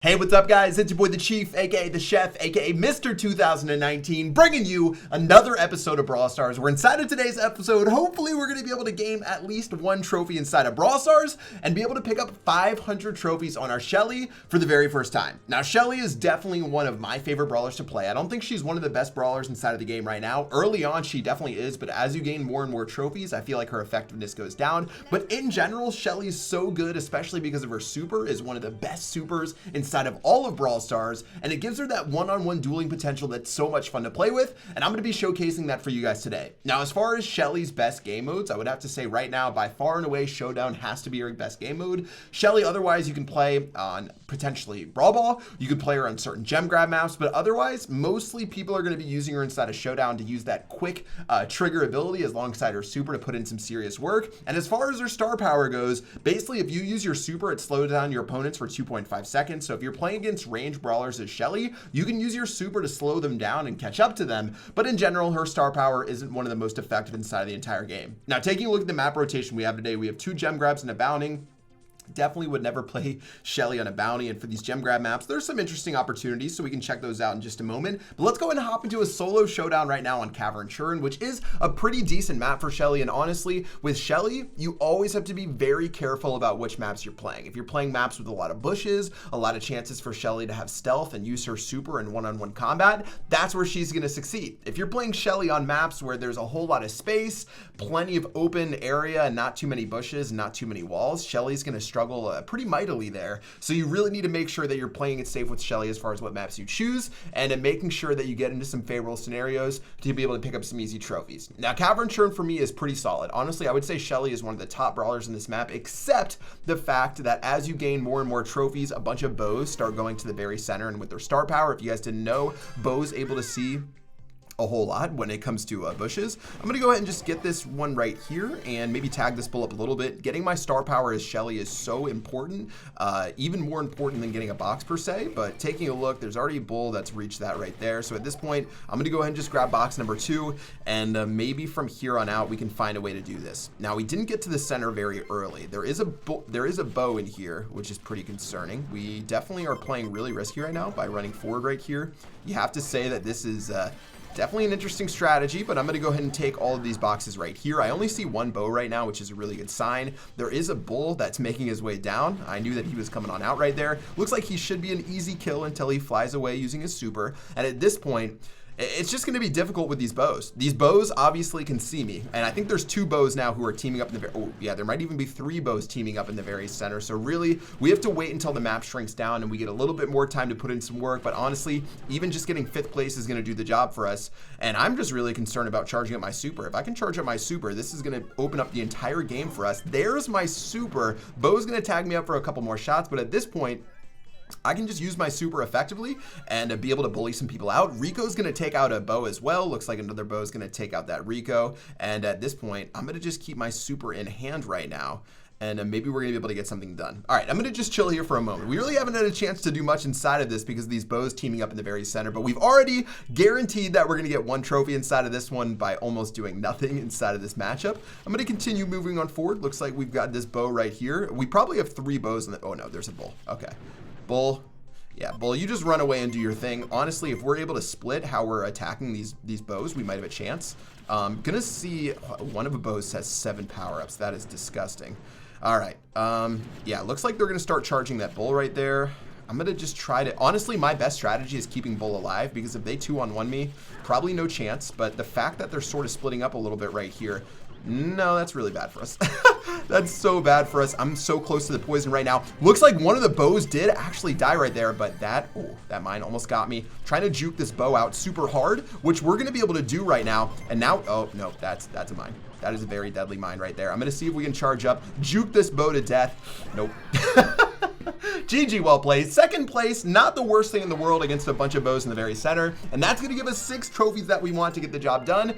Hey, what's up guys? It's your boy the Chief, aka the Chef, aka Mr. 2019, bringing you another episode of Brawl Stars. We're inside of today's episode. Hopefully we're going to be able to game at least one trophy inside of Brawl Stars and be able to pick up 500 trophies on our Shelly for the very first time. Now, Shelly is definitely one of my favorite brawlers to play. I don't think she's one of the best brawlers inside of the game right now. Early on, she definitely is, but as you gain more and more trophies, I feel like her effectiveness goes down. But in general, Shelly's so good, especially because of her super, is one of the best supers inside of all of Brawl Stars, and it gives her that one-on-one dueling potential that's so much fun to play with, and I'm going to be showcasing that for you guys today. Now, as far as Shelly's best game modes, I would have to say right now, by far and away, Showdown has to be her best game mode. Shelly, otherwise, you can play on potentially Brawl Ball, you could play her on certain gem grab maps, but otherwise, mostly people are going to be using her inside of Showdown to use that quick trigger ability alongside her super to put in some serious work. And as far as her star power goes, basically, if you use your super, it slows down your opponents for 2.5 seconds. So if you're playing against range brawlers as Shelly, you can use your super to slow them down and catch up to them. But in general, her star power isn't one of the most effective inside of the entire game. Now, taking a look at the map rotation we have today, we have 2 gem grabs and a bounding. Definitely would never play Shelly on a bounty, and for these gem grab maps there's some interesting opportunities, so we can check those out in just a moment. But let's go ahead and hop into a solo showdown right now on Cavern Churn, which is a pretty decent map for Shelly. And honestly, with Shelly, you always have to be very careful about which maps you're playing. If you're playing maps with a lot of bushes, a lot of chances for Shelly to have stealth and use her super in one-on-one combat, that's where she's going to succeed. If you're playing Shelly on maps where there's a whole lot of space, plenty of open area, and not too many bushes and not too many walls, Shelly's going to struggle pretty mightily there. So you really need to make sure that you're playing it safe with Shelly as far as what maps you choose, and making sure that you get into some favorable scenarios to be able to pick up some easy trophies. Now, Cavern Churn for me is pretty solid. Honestly, I would say Shelly is one of the top brawlers in this map, except the fact that as you gain more and more trophies, a bunch of bows start going to the very center, and with their star power, if you guys didn't know, bows able to see a whole lot when it comes to bushes. I'm gonna go ahead and just get this one right here and maybe tag this bull up a little bit. Getting my star power as Shelly is so important, even more important than getting a box per se. But taking a look, there's already a bull that's reached that right there. So at this point, I'm gonna go ahead and just grab box number 2, and maybe from here on out we can find a way to do this. Now, we didn't get to the center very early. There is a bow in here, which is pretty concerning. We definitely are playing really risky right now by running forward right here. You have to say that this is definitely an interesting strategy, but I'm going to go ahead and take all of these boxes right here. I only see one bow right now, which is a really good sign. There is a bull that's making his way down. I knew that he was coming on out right there. Looks like he should be an easy kill until he flies away using his super. And at this point, it's just going to be difficult with these bows. These bows obviously can see me, and I think there's 2 bows now who are teaming up in the oh yeah, there might even be 3 bows teaming up in the very center. So really, we have to wait until the map shrinks down and we get a little bit more time to put in some work. But honestly, even just getting 5th place is going to do the job for us. And I'm just really concerned about charging up my super. If I can charge up my super, this is going to open up the entire game for us. There's my super. Bo's going to tag me up for a couple more shots, but at this point, I can just use my super effectively and be able to bully some people out. Rico's going to take out a bow as well. Looks like another bow is going to take out that Rico. And at this point, I'm going to just keep my super in hand right now. And maybe we're going to be able to get something done. All right, I'm going to just chill here for a moment. We really haven't had a chance to do much inside of this because of these bows teaming up in the very center. But we've already guaranteed that we're going to get 1 trophy inside of this one by almost doing nothing inside of this matchup. I'm going to continue moving on forward. Looks like we've got this bow right here. We probably have 3 bows in the... Oh, no, there's a bull. Okay. Bull, yeah, bull, you just run away and do your thing. Honestly, if we're able to split how we're attacking these bows, we might have a chance. Gonna see one of the bows has 7 power-ups. That is disgusting. All right, yeah, looks like they're gonna start charging that bull right there. I'm gonna just try to, honestly, my best strategy is keeping bull alive, because if they 2-on-1 me, probably no chance. But the fact that they're sort of splitting up a little bit right here, no, that's really bad for us. That's so bad for us. I'm so close to the poison right now. Looks like one of the bows did actually die right there, but that mine almost got me. Trying to juke this bow out super hard, which we're going to be able to do right now. And now, oh, no, that's a mine. That is a very deadly mine right there. I'm going to see if we can charge up, juke this bow to death. Nope. GG, well played. 2nd place, not the worst thing in the world against a bunch of bows in the very center. And that's going to give us 6 trophies that we want to get the job done.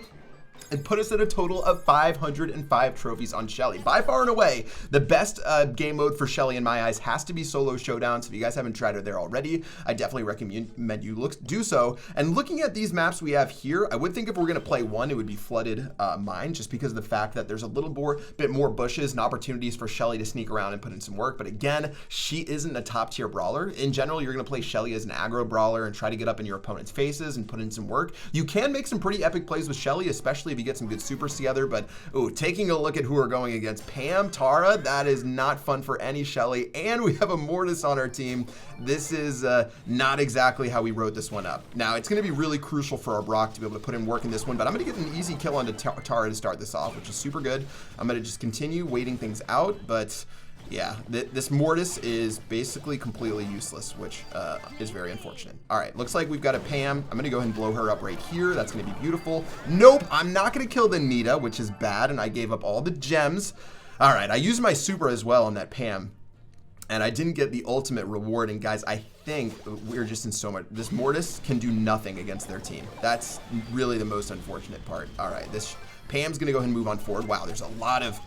and put us at a total of 505 trophies on Shelly. By far and away, the best game mode for Shelly in my eyes has to be solo showdown. So if you guys haven't tried it there already, I definitely recommend you do so. And looking at these maps we have here, I would think if we're gonna play one, it would be Flooded Mine, just because of the fact that there's a little bit more bushes and opportunities for Shelly to sneak around and put in some work. But again, she isn't a top tier brawler. In general, you're gonna play Shelly as an aggro brawler and try to get up in your opponent's faces and put in some work. You can make some pretty epic plays with Shelly, especially if you get some good supers together. But taking a look at who we're going against, Pam, Tara, that is not fun for any Shelly. And we have a Mortis on our team. This is not exactly how we wrote this one up. Now, it's going to be really crucial for our Brock to be able to put in work in this one, but I'm going to get an easy kill onto Tara to start this off, which is super good. I'm going to just continue waiting things out, but yeah, this Mortis is basically completely useless, which is very unfortunate. All right, looks like we've got a Pam. I'm gonna go ahead and blow her up right here. That's gonna be beautiful. Nope, I'm not gonna kill the Nita, which is bad, and I gave up all the gems. All right, I used my super as well on that Pam, and I didn't get the ultimate reward. And guys, I think we're just in so much. This Mortis can do nothing against their team. That's really the most unfortunate part. All right, this Pam's gonna go ahead and move on forward. Wow, there's a lot of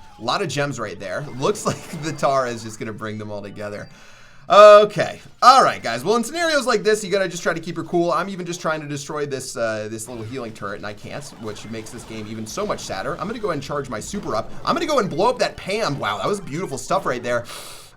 gems right there. Looks like the Tara is just gonna bring them all together. Okay, all right, guys. Well, in scenarios like this, you gotta just try to keep her cool. I'm even just trying to destroy this this little healing turret, and I can't, which makes this game even so much sadder. I'm gonna go ahead and charge my super up. I'm gonna go ahead and blow up that Pam. Wow, that was beautiful stuff right there.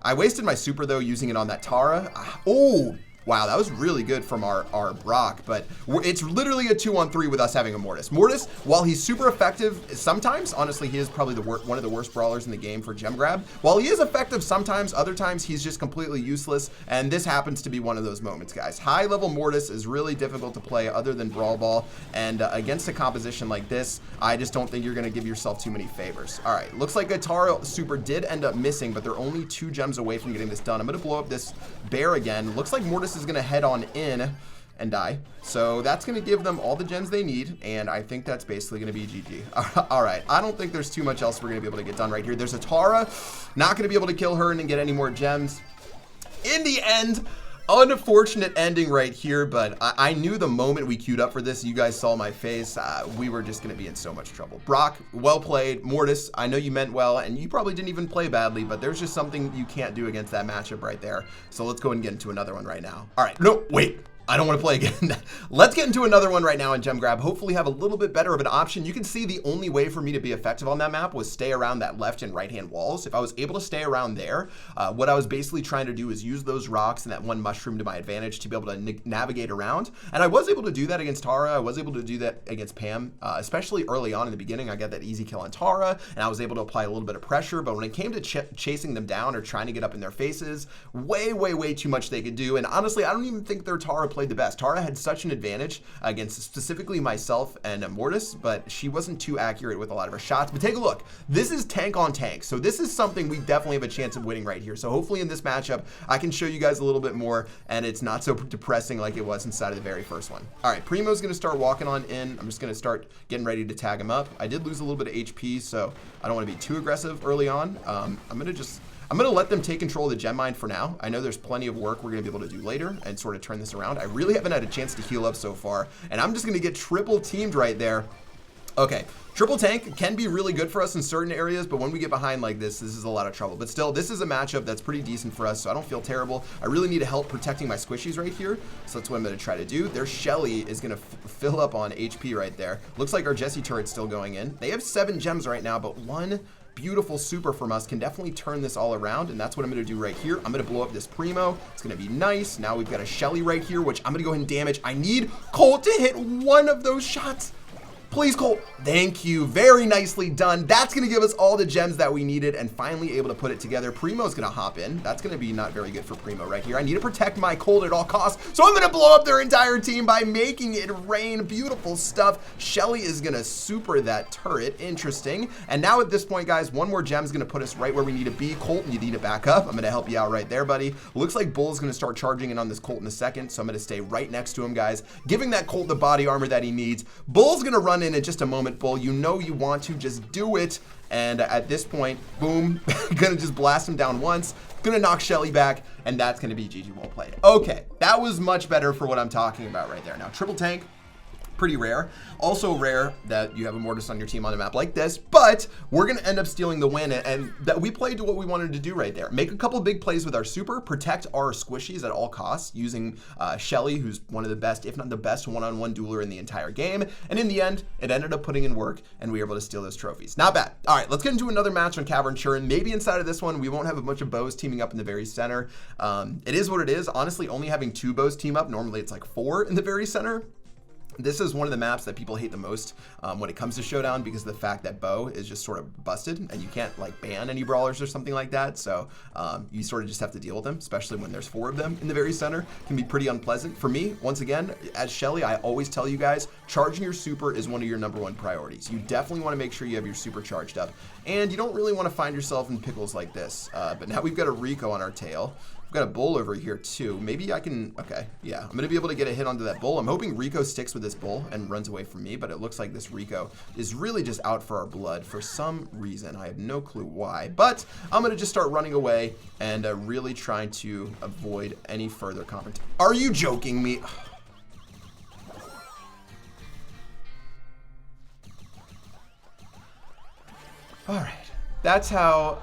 I wasted my super though using it on that Tara. Oh. Wow, that was really good from our Brock, but it's literally a 2-on-3 with us having a Mortis. Mortis, while he's super effective sometimes, honestly, he is probably one of the worst brawlers in the game for gem grab. While he is effective sometimes, other times he's just completely useless, and this happens to be one of those moments, guys. High-level Mortis is really difficult to play other than Brawl Ball, and against a composition like this, I just don't think you're going to give yourself too many favors. All right, looks like a Tara super did end up missing, but they're only 2 gems away from getting this done. I'm going to blow up this bear again. Looks like Mortis is going to head on in and die. So that's going to give them all the gems they need, and I think that's basically going to be GG. All right, I don't think there's too much else we're going to be able to get done right here. There's a Tara, not going to be able to kill her and get any more gems. In the end, unfortunate ending right here, but I knew the moment we queued up for this, you guys saw my face, we were just going to be in so much trouble. Brock, well played. Mortis, I know you meant well, and you probably didn't even play badly, but there's just something you can't do against that matchup right there. So let's go and get into another one right now. All right, no, wait. I don't want to play again. Let's get into another one right now in Gem Grab. Hopefully have a little bit better of an option. You can see the only way for me to be effective on that map was stay around that left and right hand walls. If I was able to stay around there, what I was basically trying to do is use those rocks and that one mushroom to my advantage to be able to navigate around. And I was able to do that against Tara. I was able to do that against Pam, especially early on in the beginning. I got that easy kill on Tara, and I was able to apply a little bit of pressure. But when it came to chasing them down or trying to get up in their faces, way too much they could do. And honestly, I don't even think their Tara played the best. Tara had such an advantage against specifically myself and Mortis, but she wasn't too accurate with a lot of her shots. But take a look. This is tank on tank. So this is something we definitely have a chance of winning right here. So hopefully in this matchup, I can show you guys a little bit more and it's not so depressing like it was inside of the very first one. All right, Primo's going to start walking on in. I'm just going to start getting ready to tag him up. I did lose a little bit of HP, so I don't want to be too aggressive early on. I'm going to let them take control of the gem mine for now. I know there's plenty of work we're going to be able to do later and sort of turn this around. I really haven't had a chance to heal up so far, and I'm just going to get triple teamed right there. Okay, triple tank can be really good for us in certain areas, but when we get behind like this is a lot of trouble. But still, this is a matchup that's pretty decent for us, so I don't feel terrible. I really need help protecting my squishies right here, so that's what I'm going to try to do. Their Shelly is going to fill up on HP right there. Looks like our Jessie turret's still going in. They have 7 gems right now, but one beautiful super from us can definitely turn this all around, and that's what I'm going to do right here. I'm going to blow up this Primo. It's going to be nice. Now we've got a Shelly right here, which I'm going to go ahead and damage. I need Colt to hit one of those shots. Please, Colt. Thank you. Very nicely done. That's going to give us all the gems that we needed and finally able to put it together. Primo's going to hop in. That's going to be not very good for Primo right here. I need to protect my Colt at all costs, so I'm going to blow up their entire team by making it rain. Beautiful stuff. Shelly is going to super that turret. Interesting. And now at this point, guys, one more gem is going to put us right where we need to be. Colt, you need to back up. I'm going to help you out right there, buddy. Looks like Bull's going to start charging in on this Colt in a second, so I'm going to stay right next to him, guys, giving that Colt the body armor that he needs. Bull's going to run in just a moment. Bull, you know you want to just do it, and at this point, boom, gonna just blast him down once, gonna knock Shelly back, and that's gonna be GG. Well played. Okay, that was much better for what I'm talking about right there. Now triple tank, Pretty rare. Also rare that you have a Mortis on your team on a map like this, but we're going to end up stealing the win, and that we played to what we wanted to do right there. Make a couple big plays with our super, protect our squishies at all costs using Shelly, who's one of the best, if not the best one-on-one dueler in the entire game. And in the end, it ended up putting in work, and we were able to steal those trophies. Not bad. All right, let's get into another match on Cavern Churn. Maybe inside of this one, we won't have a bunch of bows teaming up in the very center. It is what it is. Honestly, only having 2 bows team up, normally it's like 4 in the very center. This is one of the maps that people hate the most when it comes to Showdown, because of the fact that bow is just sort of busted and you can't like ban any brawlers or something like that. So you sort of just have to deal with them, especially when there's 4 of them in the very center. It can be pretty unpleasant. For me, once again, as Shelly, I always tell you guys, charging your super is one of your #1 priorities. You definitely want to make sure you have your super charged up, and you don't really want to find yourself in pickles like this. But now we've got a Rico on our tail. We've got a bull over here too. Maybe I can, okay, yeah. I'm gonna be able to get a hit onto that bull. I'm hoping Rico sticks with this bull and runs away from me, but it looks like this Rico is really just out for our blood for some reason. I have no clue why, but I'm gonna just start running away and really trying to avoid any further confrontation. Are you joking me? All right. That's how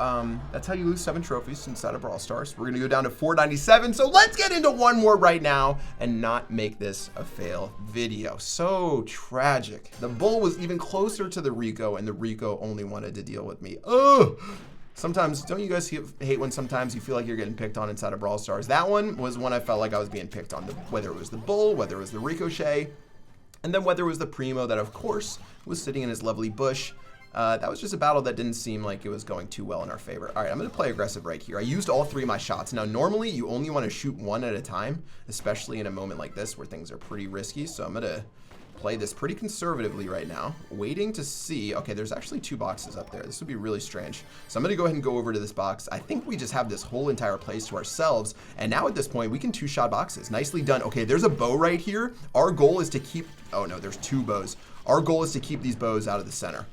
you lose 7 trophies inside of Brawl Stars. We're gonna go down to 497. So let's get into one more right now and not make this a fail video. So tragic. The bull was even closer to the Rico, and the Rico only wanted to deal with me. Ugh. Sometimes, don't you guys hate when sometimes you feel like you're getting picked on inside of Brawl Stars? That one was when I felt like I was being picked on, whether it was the bull, whether it was the Ricochet, and then whether it was the Primo that, of course, was sitting in his lovely bush. That was just a battle that didn't seem like it was going too well in our favor. All right, I'm going to play aggressive right here. I used all 3 of my shots. Now, normally, you only want to shoot 1 at a time, especially in a moment like this where things are pretty risky. So I'm going to play this pretty conservatively right now, waiting to see. Okay, there's actually 2 boxes up there. This would be really strange. So I'm going to go ahead and go over to this box. I think we just have this whole entire place to ourselves. And now at this point, we can 2-shot boxes. Nicely done. Okay, there's a bow right here. Our goal is to keep... Oh, no, there's 2 bows. Our goal is to keep these bows out of the center.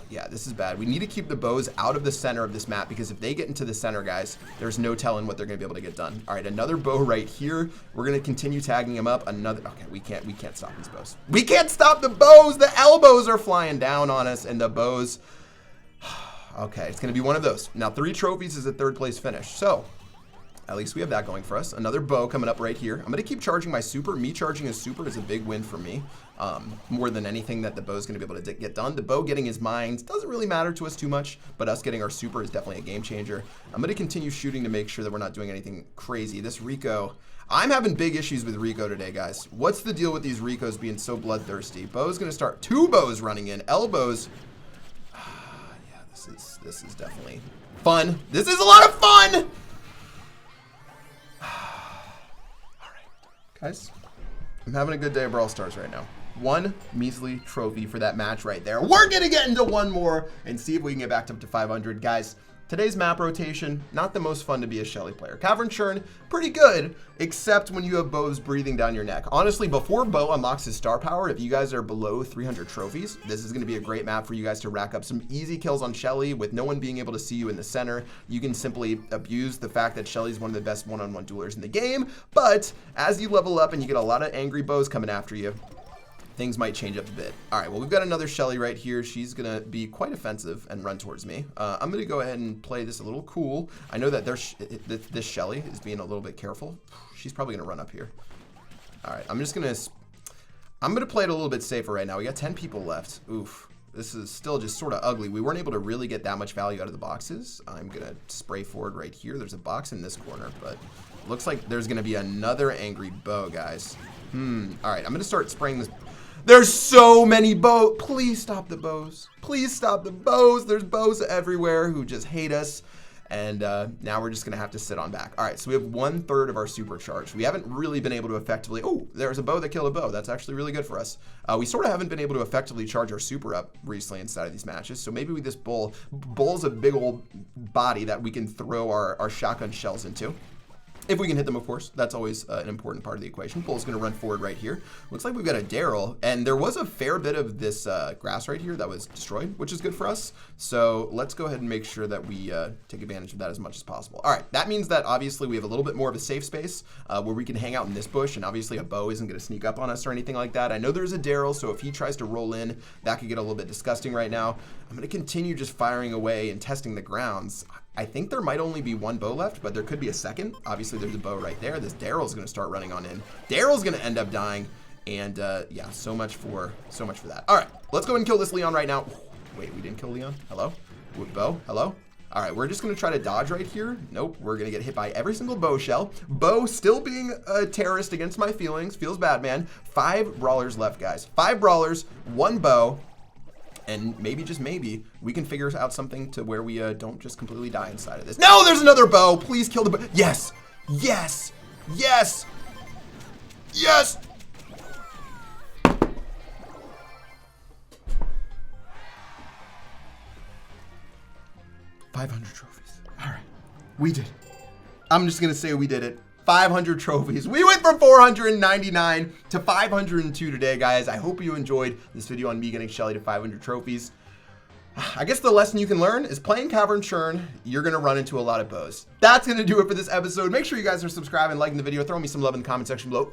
Yeah, this is bad. We need to keep the bows out of the center of this map, because if they get into the center, guys, there's no telling what they're going to be able to get done. All right, another bow right here. We're going to continue tagging him up. Another. Okay, we can't stop these bows. We can't stop the bows. The elbows are flying down on us, and the bows. Okay, it's going to be one of those. Now, 3 trophies is a 3rd place finish. So at least we have that going for us. Another bow coming up right here. I'm going to keep charging my super. Me charging his super is a big win for me. More than anything that the bow is going to be able to get done. The bow getting his mines doesn't really matter to us too much, but us getting our super is definitely a game changer. I'm going to continue shooting to make sure that we're not doing anything crazy. This Rico, I'm having big issues with Rico today, guys. What's the deal with these Ricos being so bloodthirsty? Bow's going to start. 2 bows running in. Elbows. Yeah, this is definitely fun. This is a lot of fun. Guys, I'm having a good day of Brawl Stars right now. 1 measly trophy for that match right there. We're gonna get into 1 more and see if we can get back up to 500. Guys, today's map rotation, not the most fun to be a Shelly player. Cavern Churn, pretty good, except when you have bows breathing down your neck. Honestly, before Bo unlocks his star power, if you guys are below 300 trophies, this is gonna be a great map for you guys to rack up some easy kills on Shelly with no one being able to see you in the center. You can simply abuse the fact that Shelly's one of the best one-on-one duelers in the game, but as you level up and you get a lot of angry bows coming after you, things might change up a bit. All right, well, we've got another Shelly right here. She's gonna be quite offensive and run towards me. I'm gonna go ahead and play this a little cool. I know that this Shelly is being a little bit careful. She's probably gonna run up here. All right, I'm gonna play it a little bit safer right now. We got 10 people left. Oof, this is still just sort of ugly. We weren't able to really get that much value out of the boxes. I'm gonna spray forward right here. There's a box in this corner, but looks like there's gonna be another angry bow, guys. All right, I'm gonna start spraying this. There's so many bows. Please stop the bows. Please stop the bows. There's bows everywhere who just hate us. And now we're just going to have to sit on back. All right, so we have 1/3 of our supercharge. We haven't really been able to effectively... Oh, there's a bow that killed a bow. That's actually really good for us. We sort of haven't been able to effectively charge our super up recently inside of these matches. So maybe with this bull's a big old body that we can throw our shotgun shells into. If we can hit them, of course, that's always an important part of the equation. Bull's going to run forward right here. Looks like we've got a Daryl, and there was a fair bit of this grass right here that was destroyed, which is good for us. So let's go ahead and make sure that we take advantage of that as much as possible. All right, that means that obviously we have a little bit more of a safe space where we can hang out in this bush, and obviously a bow isn't going to sneak up on us or anything like that. I know there's a Daryl, so if he tries to roll in, that could get a little bit disgusting right now. I'm going to continue just firing away and testing the grounds. I think there might only be one bow left, but there could be a second. Obviously, there's a bow right there. This Daryl's going to start running on in. Daryl's going to end up dying, and yeah, so much for that. All right, let's go ahead and kill this Leon right now. Wait, we didn't kill Leon? Hello? Bow? Hello? All right, we're just going to try to dodge right here. Nope, we're going to get hit by every single bow shell. Bow still being a terrorist against my feelings. Feels bad, man. 5 brawlers left, guys. 5 brawlers, 1 bow. And maybe, just maybe, we can figure out something to where we don't just completely die inside of this. No, there's another bow. Please kill the bow. Yes. Yes. Yes. Yes. $500 trophies. All right. We did it. I'm just going to say we did it. 500 trophies. We went from 499 to 502 today, guys. I hope you enjoyed this video on me getting Shelly to 500 trophies. I guess the lesson you can learn is playing Cavern Churn, you're going to run into a lot of bows. That's going to do it for this episode. Make sure you guys are subscribing, liking the video, throwing me some love in the comment section below.